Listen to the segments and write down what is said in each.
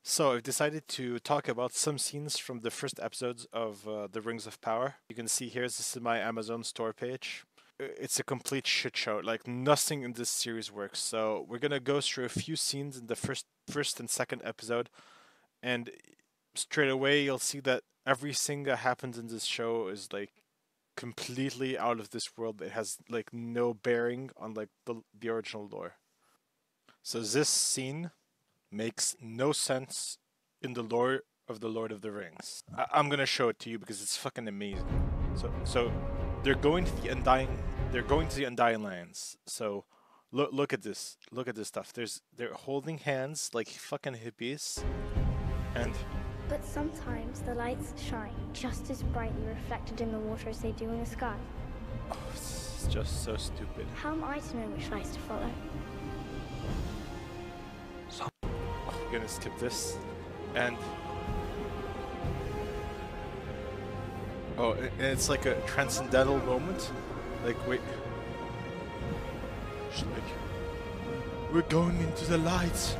So I've decided to talk about some scenes from the first episodes of The Rings of Power. You can see here, this is my Amazon store page. It's a complete shit show. Like nothing in this series works. So we're gonna go through a few scenes in the first and second episode, and straight away you'll see that everything that happens in this show is like completely out of this world. It has like no bearing on like the original lore. So this scene makes no sense in the lore of the Lord of the Rings. I'm gonna show it to you because it's fucking amazing. So they're going to the Undying. They're going to the Undying Lands. So look at this. Look at this stuff. They're holding hands like fucking hippies, and But sometimes the lights shine just as brightly reflected in the water as they do in the sky. oh, it's just so stupid. How am I to know which lights to follow? We're gonna skip this, and and it's like a transcendental moment. Like wait, she's like, we're going into the lights.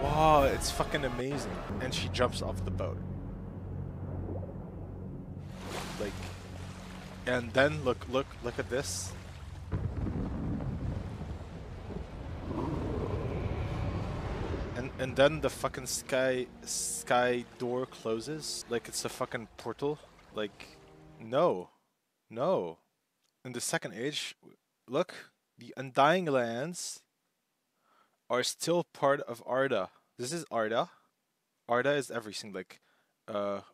Wow, it's fucking amazing. And she jumps off the boat. Like, and then look at this. And then the fucking sky door closes like it's a fucking portal. Like, no, no. In the second age, look, the Undying Lands are still part of Arda. This is Arda. Arda is everything. Like, well,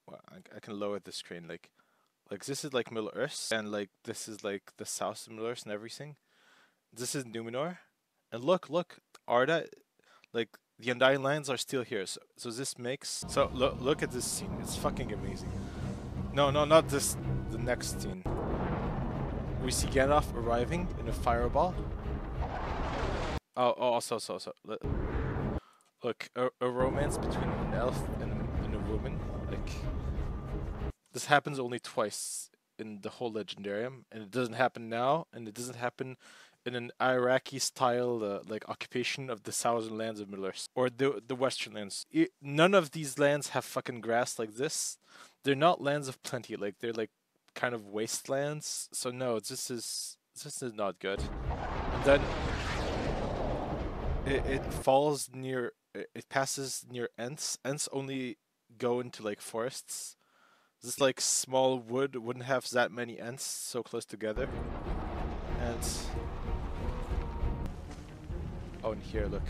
I can lower the screen. Like this is like Middle Earth, and like this is like the south of Middle Earth and everything. This is Numenor, and look, Arda, like the Undying Lands are still here. So this makes look at this scene. It's fucking amazing. No, not this. The next scene. We see Gandalf arriving in a fireball. Also, look, a romance between an elf and a woman. Like, this happens only twice in the whole Legendarium, and it doesn't happen now, and it doesn't happen in an Iraqi style like occupation of the southern lands of Middle Earth or the western lands. None of these lands have fucking grass like this. They're not lands of plenty. Like they're like kind of wastelands. So no, this is not good. And then it falls near. It passes near Ents. Ents only go into like forests. This like small wood wouldn't have that many Ents so close together. And oh, and here, look.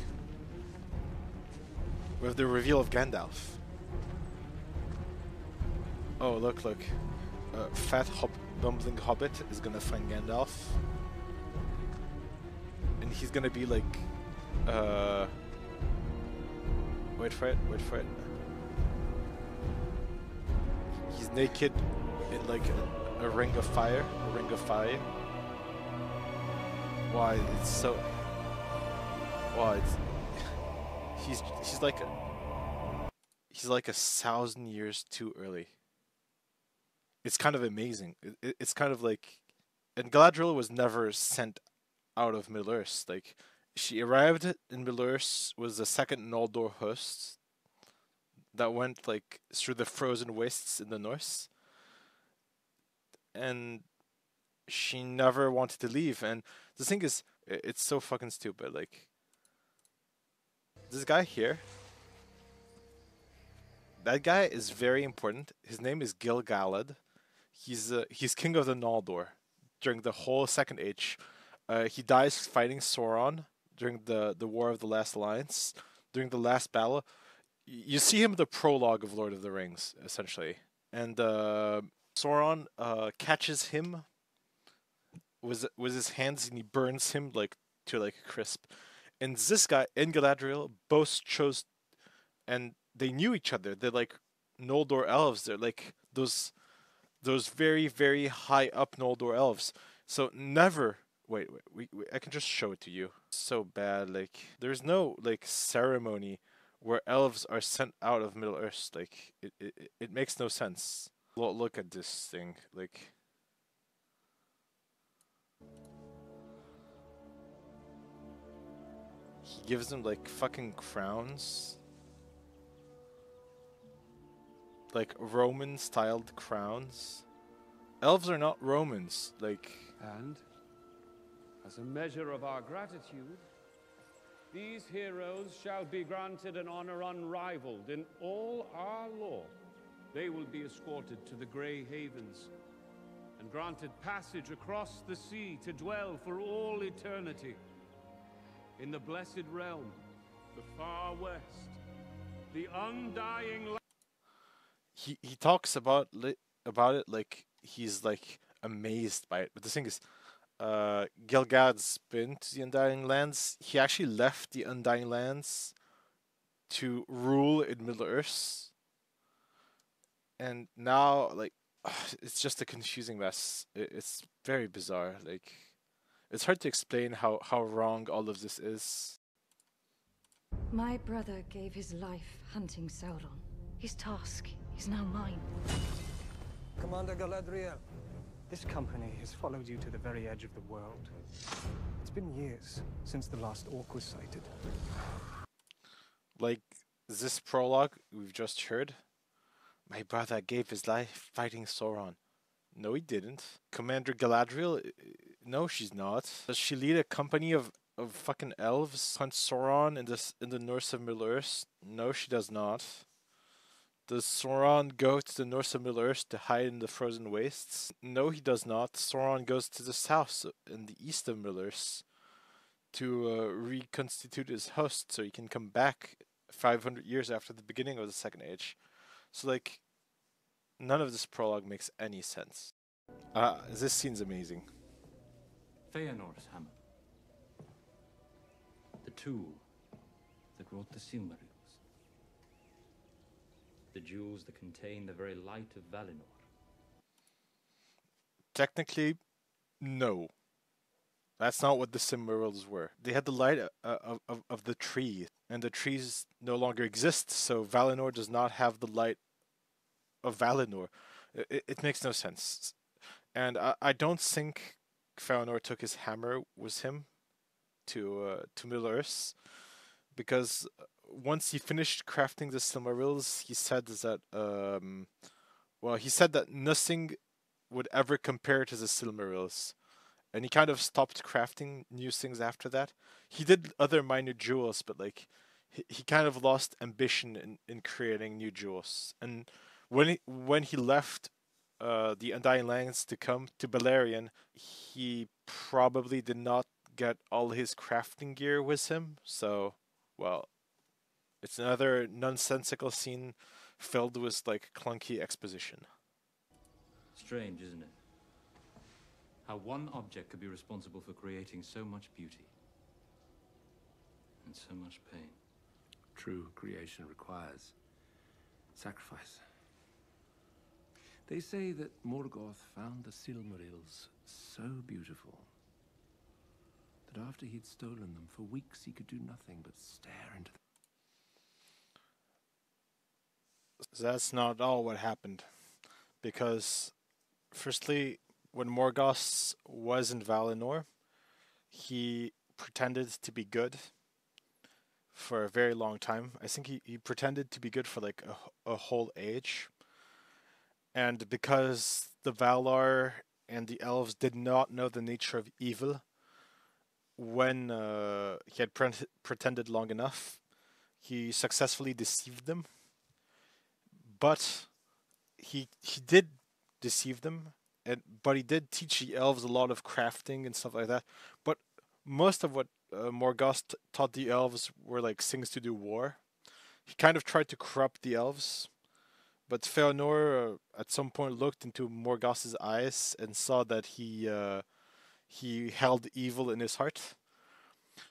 We have the reveal of Gandalf. Oh, look. Fat bumbling hobbit is gonna find Gandalf. And he's gonna be like, wait for it. He's naked in like a ring of fire. Why, it's so... Wow, it's... He's like he's like 1,000 years too early. It's kind of amazing. It's kind of like, and Galadriel was never sent out of Middle Earth. Like, she arrived in Middle Earth, was the second Noldor host that went like through the frozen wastes in the north, and she never wanted to leave. And the thing is, it's so fucking stupid. Like, this guy here, that guy is very important. His name is Gil-galad. He's king of the Noldor during the whole Second Age. He dies fighting Sauron during the War of the Last Alliance. During the last battle, you see him in the prologue of Lord of the Rings, essentially. And Sauron catches him with his hands, and he burns him like to like a crisp. And this guy and Galadriel both chose, and they knew each other. They're like Noldor elves. They're like those very very high up Noldor elves. So never. Wait, I can just show it to you. So bad. Like, there's no like ceremony where elves are sent out of Middle Earth. Like, it makes no sense. Look at this thing. Like, he gives them like fucking crowns. like Roman-styled crowns. Elves are not Romans. Like, And, as a measure of our gratitude, these heroes shall be granted an honor unrivaled in all our lore. They will be escorted to the Grey Havens and granted passage across the sea to dwell for all eternity in the blessed realm, the far west, the undying land. he talks about it like he's like amazed by it. But the thing is, Gilgad's been to the Undying Lands. He actually left the Undying Lands to rule in Middle Earth, and now like it's just a confusing mess. It's very bizarre. Like, it's hard to explain how wrong all of this is. My brother gave his life hunting Sauron. His task is now mine. Commander Galadriel, this company has followed you to the very edge of the world. It's been years since the last orc was sighted. Like this prologue we've just heard. My brother gave his life fighting Sauron. No, he didn't. Commander Galadriel? No, she's not. Does she lead a company of fucking elves hunt Sauron in the North of Middle Earth? No, she does not. Does Sauron go to the north of Middle Earth to hide in the frozen wastes? No, he does not. Sauron goes to the south in the east of Middle Earth to reconstitute his host so he can come back 500 years after the beginning of the Second Age. So, like, none of this prologue makes any sense. This scene's amazing. Feanor's hammer. The tool that wrought the Silmarils. The jewels that contain the very light of Valinor. Technically, no. That's not what the Silmarils were. They had the light of the tree, and the trees no longer exist, so Valinor does not have the light of Valinor. It makes no sense. And I don't think Feanor took his hammer with him to Middle Earth, because once he finished crafting the Silmarils, he said that he said that nothing would ever compare to the Silmarils, and he kind of stopped crafting new things after that. He did other minor jewels, but like he kind of lost ambition in creating new jewels. And when he left the Undying Lands to come to Beleriand, he probably did not get all his crafting gear with him. So, well, it's another nonsensical scene filled with like clunky exposition. Strange, isn't it? How one object could be responsible for creating so much beauty and so much pain. True creation requires sacrifice. They say that Morgoth found the Silmarils so beautiful that after he'd stolen them, for weeks he could do nothing but stare into them. That's not all what happened, because firstly, when Morgoth was in Valinor, he pretended to be good for a very long time. I think he pretended to be good for like a whole age. And because the Valar and the elves did not know the nature of evil, when he had pretended long enough, he successfully deceived them. But he did deceive them, but he did teach the elves a lot of crafting and stuff like that. But most of what Morgoth taught the elves were like things to do war. He kind of tried to corrupt the elves, but Feanor at some point looked into Morgoth's eyes and saw that he held evil in his heart.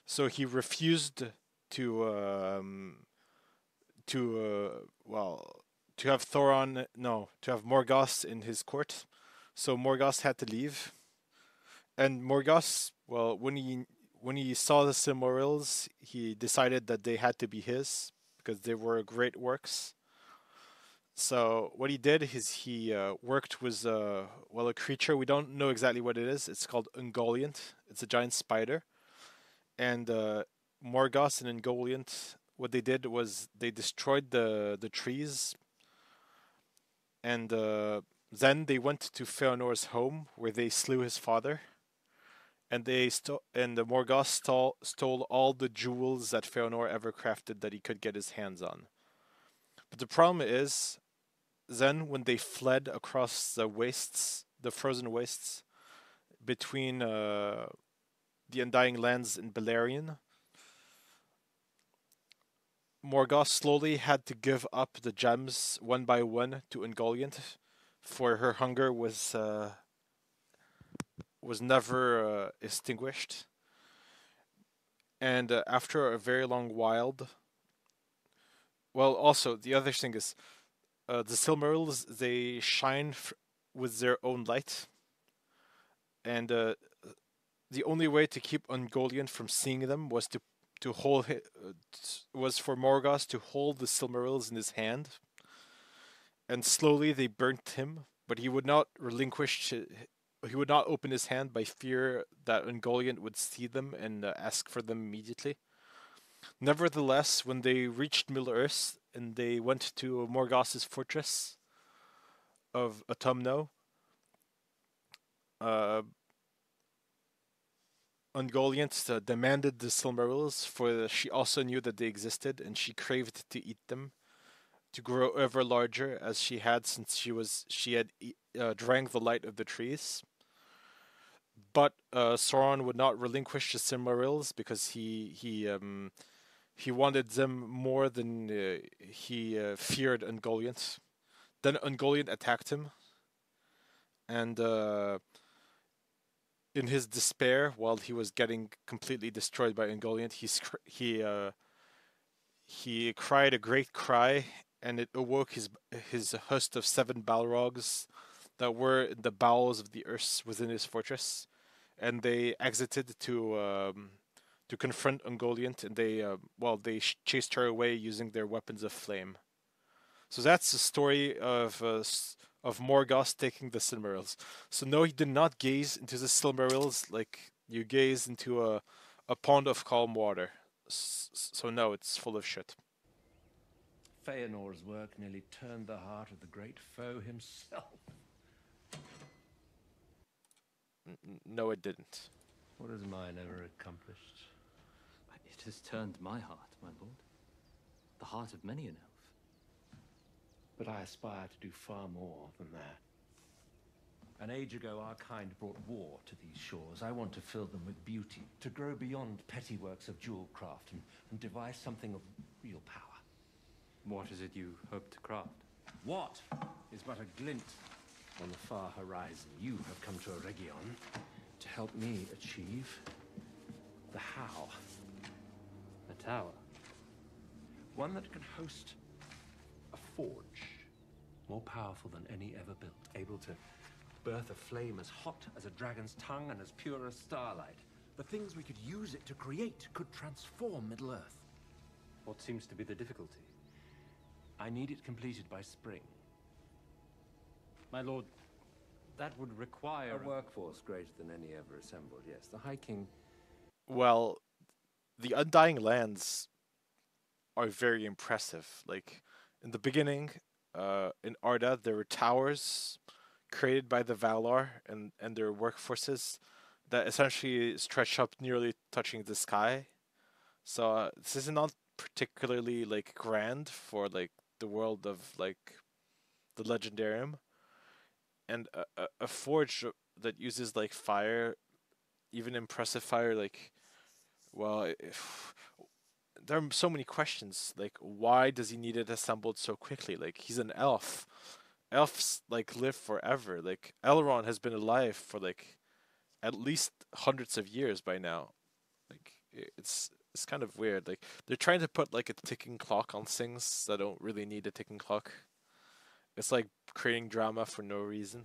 So he refused to have Morgoth in his court. So Morgoth had to leave. And Morgoth, well, when he saw the Silmarils, he decided that they had to be his because they were great works. So what he did is he worked with a creature. We don't know exactly what it is. It's called Ungoliant. It's a giant spider. And Morgoth and Ungoliant, what they did was they destroyed the trees And then they went to Feanor's home, where they slew his father. And the Morgoth stole all the jewels that Feanor ever crafted that he could get his hands on. But the problem is, then when they fled across the wastes, the frozen wastes between the Undying Lands and Beleriand, Morgoth slowly had to give up the gems one by one to Ungoliant, for her hunger was never extinguished. And after a very long while, well, also the other thing is, the Silmarils, they shine with their own light, and the only way to keep Ungoliant from seeing them was to hold was for Morgoth to hold the Silmarils in his hand, and slowly they burnt him, but he would not relinquish. He would not open his hand by fear that Ungoliant would see them and ask for them immediately. Nevertheless, when they reached Middle-earth and they went to Morgoth's fortress of Autumno, Ungoliant demanded the Silmarils, for she also knew that they existed, and she craved to eat them, to grow ever larger as she had since she had drank the light of the trees. But Sauron would not relinquish the Silmarils because he wanted them more than he feared Ungoliant. Then Ungoliant attacked him, and in his despair, while he was getting completely destroyed by Ungoliant, he cried a great cry, and it awoke his host of 7 Balrogs that were in the bowels of the earth within his fortress, and they exited to confront Ungoliant, and they chased her away using their weapons of flame. So that's the story of Morgoth taking the Silmarils. So no, he did not gaze into the Silmarils like you gaze into a pond of calm water. So no, it's full of shit. Feanor's work nearly turned the heart of the great foe himself. No, it didn't. What has mine ever accomplished? It has turned my heart, my lord. The heart of many an elf. But I aspire to do far more than that. An age ago, our kind brought war to these shores. I want to fill them with beauty, to grow beyond petty works of jewel craft and devise something of real power. What is it you hope to craft? What is but a glint on the far horizon. You have come to Eregion to help me achieve the how. A tower? One that can host a forge, more powerful than any ever built, able to birth a flame as hot as a dragon's tongue and as pure as starlight. The things we could use it to create could transform Middle-earth. What seems to be the difficulty? I need it completed by spring. My lord, that would require A workforce greater than any ever assembled, yes. The High King... Well, the Undying Lands are very impressive. Like, in the beginning, in Arda, there were towers created by the Valar and their workforces that essentially stretch up nearly touching the sky. So this is not particularly like grand for like the world of like the Legendarium, and a forge that uses like fire, even impressive fire, like, well, there are so many questions. Like, why does he need it assembled so quickly? Like, he's an elf. Elves like live forever. Like, Elrond has been alive for like at least hundreds of years by now. Like, it's kind of weird. Like, they're trying to put like a ticking clock on things that don't really need a ticking clock. It's like creating drama for no reason.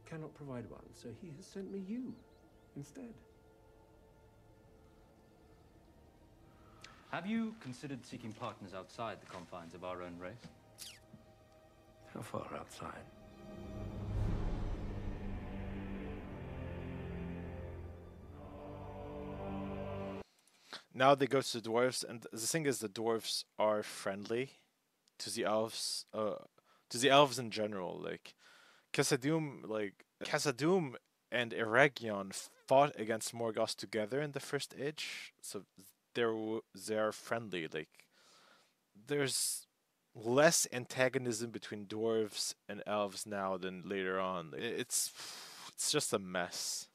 Cannot provide one, so he has sent me you instead. Have you considered seeking partners outside the confines of our own race? How far outside? Now they go to the dwarves, and the thing is, the dwarves are friendly to the elves. to the elves in general. Like Khazad-dûm and Eregion fought against Morgoth together in the First Age, so they're friendly. Like there's less antagonism between dwarves and elves now than later on. It's just a mess.